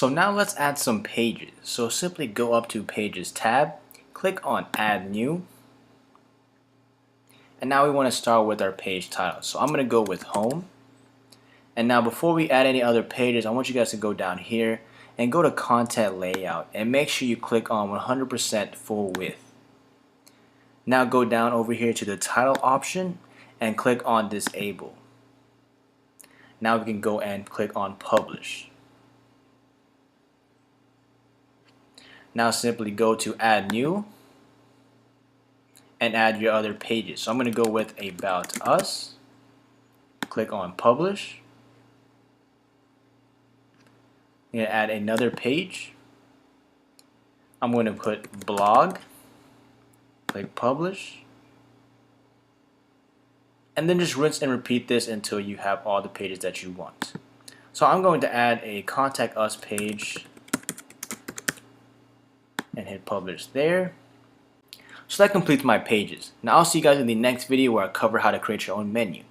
So now let's add some pages. So simply go up to Pages tab, click on Add New, and now we want to start with our page title. So I'm going to go with Home. And now before we add any other pages, I want you guys to go down here and go to Content Layout and make sure you click on 100% full width. Now go down over here to the title option and click on Disable. Now we can go and click on Publish. Now simply go to Add New and add your other pages. So I'm going to go with About Us. Click on Publish. I'm going to add another page. I'm going to put Blog. Click Publish. And then just rinse and repeat this until you have all the pages that you want. So I'm going to add a Contact Us page and hit Publish there. So that completes my pages. Now I'll see you guys in the next video where I cover how to create your own menu.